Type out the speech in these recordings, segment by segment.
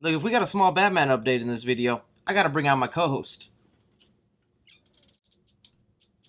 Look, if we got a small Batman update in this video, I gotta bring out my co-host.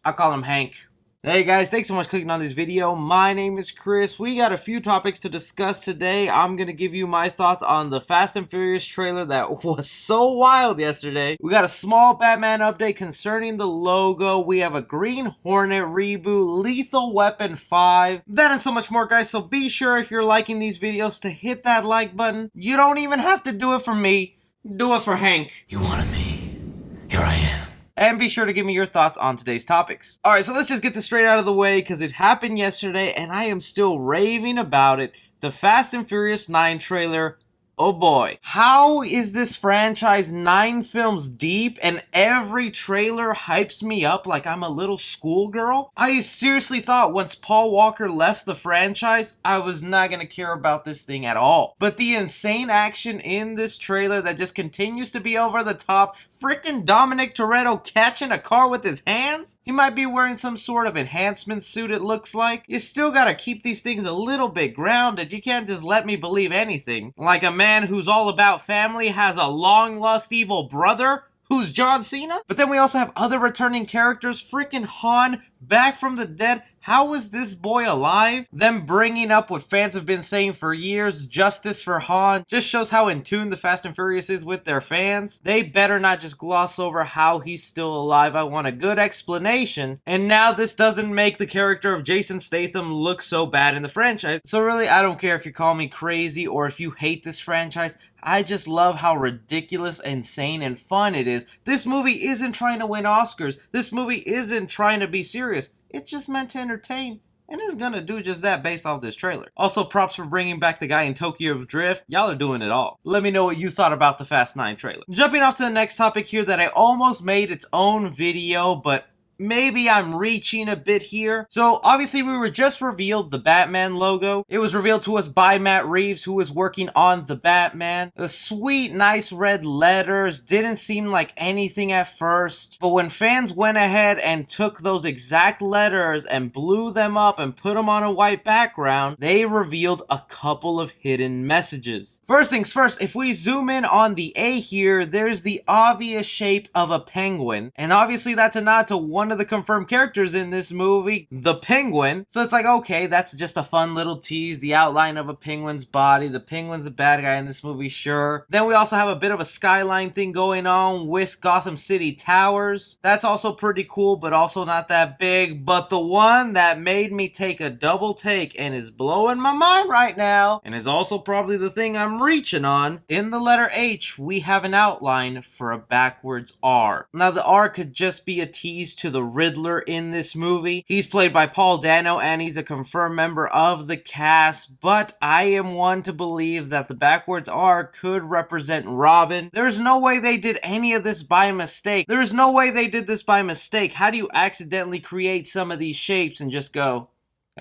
I'll call him Hank. Hey guys, thanks so much for clicking on this video. My name is Chris. We got a few topics to discuss today. I'm gonna give you my thoughts on the Fast and Furious trailer that was so wild yesterday. We got a small Batman update concerning the logo. We have a Green Hornet reboot, Lethal Weapon 5. That and so much more, guys. So be sure if you're liking these videos to hit that like button. You don't even have to do it for me. Do it for Hank. You wanted me. Here I am. And be sure to give me your thoughts on today's topics. Alright, so let's just get this straight out of the way because it happened yesterday and I am still raving about it. The Fast and Furious 9 trailer. Oh boy. How is this franchise 9 films deep and every trailer hypes me up like I'm a little schoolgirl? I seriously thought once Paul Walker left the franchise, I was not gonna care about this thing at all. But the insane action in this trailer that just continues to be over the top, freaking Dominic Toretto catching a car with his hands? He might be wearing some sort of enhancement suit, it looks like. You still gotta keep these things a little bit grounded. You can't just let me believe anything. Like a man who's all about family has a long-lost evil brother who's John Cena? But then we also have other returning characters. Freaking Han back from the dead. How is this boy alive? Them bringing up what fans have been saying for years, justice for Han, just shows how in tune the Fast and Furious is with their fans. They better not just gloss over how he's still alive. I want a good explanation. And now this doesn't make the character of Jason Statham look so bad in the franchise. So really, I don't care if you call me crazy or if you hate this franchise. I just love how ridiculous, insane, and fun it is. This movie isn't trying to win Oscars. This movie isn't trying to be serious. It's just meant to entertain. And it's gonna do just that based off this trailer. Also, props for bringing back the guy in Tokyo Drift. Y'all are doing it all. Let me know what you thought about the Fast 9 trailer. Jumping off to the next topic here that I almost made its own video, but maybe I'm reaching a bit here. So obviously we were just revealed the Batman logo. It was revealed to us by Matt Reeves, who was working on the Batman. The sweet, nice red letters didn't seem like anything at first. But when fans went ahead and took those exact letters and blew them up and put them on a white background, they revealed a couple of hidden messages. First things first, if we zoom in on the A here, there's the obvious shape of a penguin. And obviously that's a nod to one of the confirmed characters in this movie, the Penguin. So it's like, okay, that's just a fun little tease, the outline of a penguin's body. The penguin's the bad guy in this movie, sure. Then we also have a bit of a skyline thing going on with Gotham City Towers. That's also pretty cool, but also not that big. But the one that made me take a double take and is blowing my mind right now, and is also probably the thing I'm reaching on, in the letter H, we have an outline for a backwards R. Now the R could just be a tease to the Riddler in this movie. He's played by Paul Dano and he's a confirmed member of the cast, but I am one to believe that the backwards R could represent Robin. There's no way they did any of this by mistake. There's no way they did this by mistake. How do you accidentally create some of these shapes and just go,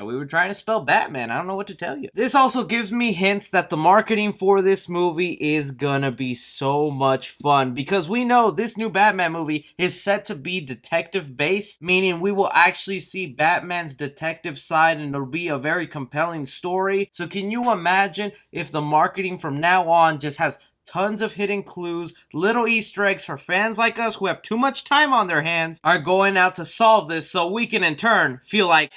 we were trying to spell Batman. I don't know what to tell you. This also gives me hints that the marketing for this movie is gonna be so much fun because we know this new Batman movie is set to be detective based, meaning we will actually see Batman's detective side and it'll be a very compelling story. So can you imagine if the marketing from now on just has tons of hidden clues, little Easter eggs for fans like us who have too much time on their hands are going out to solve this so we can in turn feel like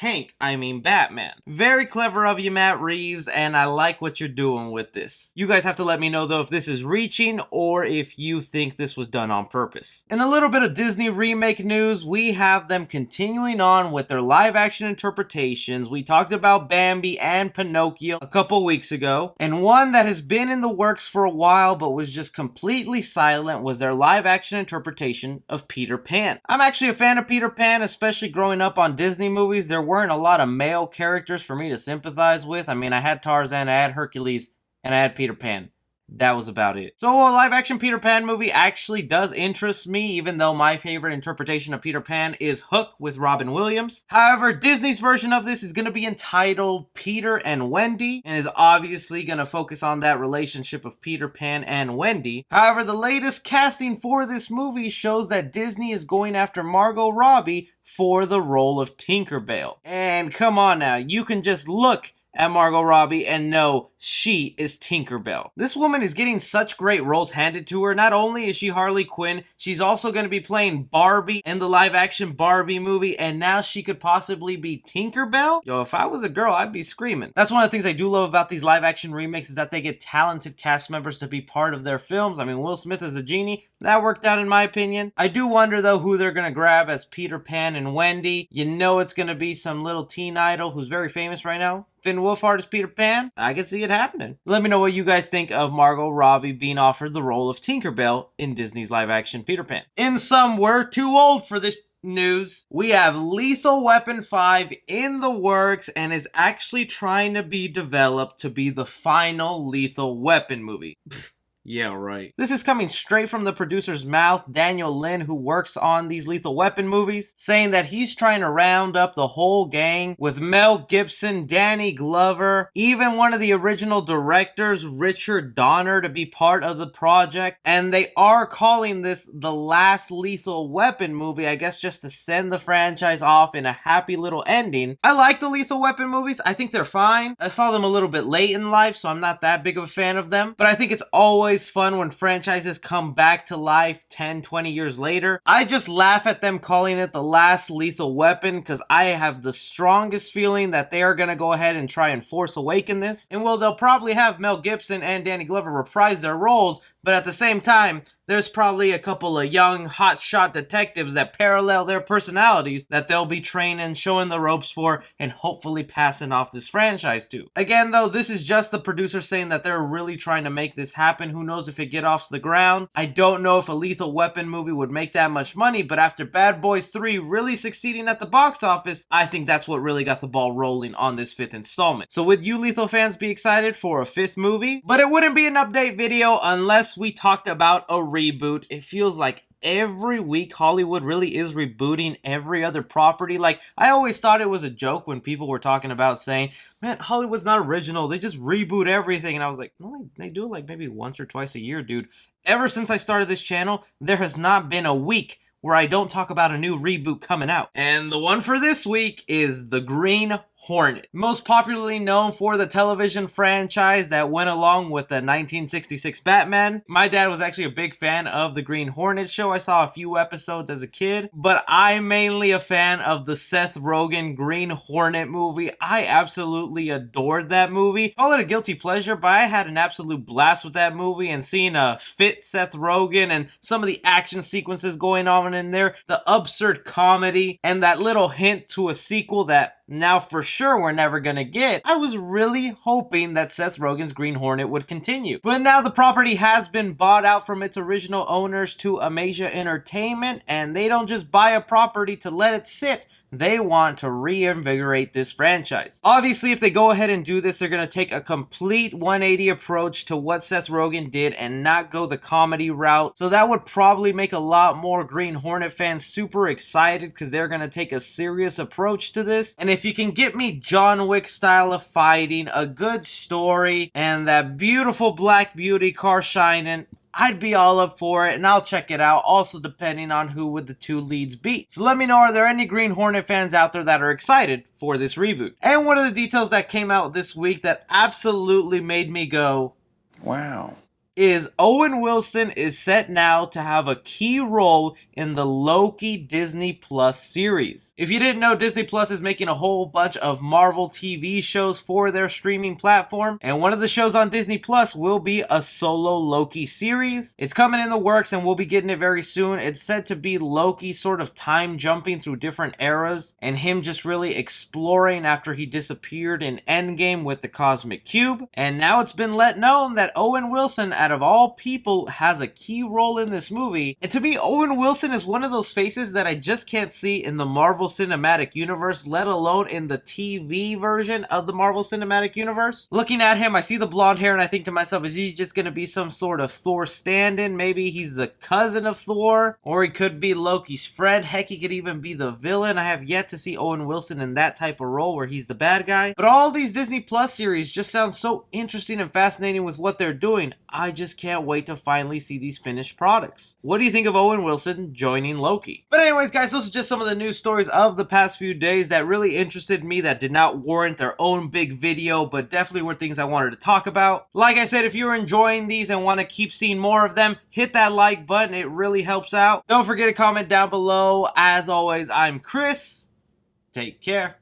Batman. Very clever of you, Matt Reeves, and I like what you're doing with this. You guys have to let me know though if this is reaching or if you think this was done on purpose. In a little bit of Disney remake news, we have them continuing on with their live action interpretations. We talked about Bambi and Pinocchio a couple weeks ago, and one that has been in the works for a while but was just completely silent was their live action interpretation of Peter Pan. I'm actually a fan of Peter Pan, especially growing up on Disney movies. There weren't a lot of male characters for me to sympathize with. I mean, I had Tarzan, I had Hercules, and I had Peter Pan. That was about it. So a live action Peter Pan movie actually does interest me, even though my favorite interpretation of Peter Pan is Hook with Robin Williams. However, Disney's version of this is going to be entitled Peter and Wendy, and is obviously going to focus on that relationship of Peter Pan and Wendy. However, the latest casting for this movie shows that Disney is going after Margot Robbie for the role of Tinkerbell. And come on now, you can just look at Margot Robbie, and no, she is Tinkerbell. This woman is getting such great roles handed to her. Not only is she Harley Quinn, she's also going to be playing Barbie in the live-action Barbie movie, and now she could possibly be Tinkerbell? Yo, if I was a girl, I'd be screaming. That's one of the things I do love about these live-action remakes is that they get talented cast members to be part of their films. I mean, Will Smith as a genie, that worked out in my opinion. I do wonder, though, who they're going to grab as Peter Pan and Wendy. You know it's going to be some little teen idol who's very famous right now. Finn Wolfhard as Peter Pan? I can see it happening. Let me know what you guys think of Margot Robbie being offered the role of Tinkerbell in Disney's live-action Peter Pan. In sum, we're too old for this news. We have Lethal Weapon 5 in the works and is actually trying to be developed to be the final Lethal Weapon movie. Yeah, right. This is coming straight from the producer's mouth, Daniel Lin, who works on these Lethal Weapon movies, saying that he's trying to round up the whole gang with Mel Gibson, Danny Glover, even one of the original directors, Richard Donner, to be part of the project. And they are calling this the last Lethal Weapon movie, I guess just to send the franchise off in a happy little ending. I like the Lethal Weapon movies. I think they're fine. I saw them a little bit late in life, so I'm not that big of a fan of them. But I think it's always fun when franchises come back to life 10, 20 years later. I just laugh at them calling it the last Lethal Weapon because I have the strongest feeling that they are going to go ahead and try and Force Awaken this. And well, they'll probably have Mel Gibson and Danny Glover reprise their roles, but at the same time, there's probably a couple of young, hotshot detectives that parallel their personalities that they'll be training, showing the ropes for, and hopefully passing off this franchise to. Again, though, this is just the producer saying that they're really trying to make this happen. Who knows if it get off the ground? I don't know if a Lethal Weapon movie would make that much money, but after Bad Boys 3 really succeeding at the box office, I think that's what really got the ball rolling on this 5th installment. So would you Lethal fans be excited for a 5th movie? But it wouldn't be an update video unless we talked about a reboot. It feels like every week Hollywood really is rebooting every other property. Like, I always thought it was a joke when people were talking about saying, man, Hollywood's not original, they just reboot everything. And I was like, no, they do it like maybe once or twice a year, dude. Ever since I started this channel, there has not been a week where I don't talk about a new reboot coming out. And the one for this week is The Green Hornet. Most popularly known for the television franchise that went along with the 1966 Batman. My dad was actually a big fan of the Green Hornet show. I saw a few episodes as a kid, but I'm mainly a fan of the Seth Rogen Green Hornet movie. I absolutely adored that movie. Call it a guilty pleasure, but I had an absolute blast with that movie, and seeing a fit Seth Rogen and some of the action sequences going on in there, the absurd comedy, and that little hint to a sequel that now for sure we're never gonna get. I was really hoping that Seth Rogen's Green Hornet would continue. But now the property has been bought out from its original owners to Amasia Entertainment, and they don't just buy a property to let it sit. They want to reinvigorate this franchise. Obviously, if they go ahead and do this, they're going to take a complete 180 approach to what Seth Rogen did and not go the comedy route. So that would probably make a lot more Green Hornet fans super excited because they're going to take a serious approach to this. And if you can get me John Wick style of fighting, a good story, and that beautiful Black Beauty car shining, I'd be all up for it, and I'll check it out, also depending on who would the two leads be. So let me know, are there any Green Hornet fans out there that are excited for this reboot? And one of the details that came out this week that absolutely made me go, wow, is Owen Wilson is set now to have a key role in the Loki Disney Plus series. If you didn't know, Disney Plus is making a whole bunch of Marvel TV shows for their streaming platform, and one of the shows on Disney Plus will be a solo Loki series. It's coming in the works and we'll be getting it very soon. It's said to be Loki sort of time jumping through different eras and him just really exploring after he disappeared in Endgame with the Cosmic Cube. And now it's been let known that Owen Wilson, out of all people, has a key role in this movie. And to me, Owen Wilson is one of those faces that I just can't see in the Marvel Cinematic Universe, let alone in the TV version of the Marvel Cinematic Universe. Looking at him, I see the blonde hair and I think to myself, is he just going to be some sort of Thor stand-in? Maybe he's the cousin of Thor, or he could be Loki's friend. Heck, he could even be the villain. I have yet to see Owen Wilson in that type of role where he's the bad guy. But all these Disney Plus series just sound so interesting and fascinating with what they're doing. I just can't wait to finally see these finished products. What do you think of Owen Wilson joining Loki? But anyways, guys, those are just some of the news stories of the past few days that really interested me, that did not warrant their own big video, but definitely were things I wanted to talk about. Like I said, if you're enjoying these and want to keep seeing more of them, hit that like button. It really helps out. Don't forget to comment down below. As always, I'm Chris. Take care.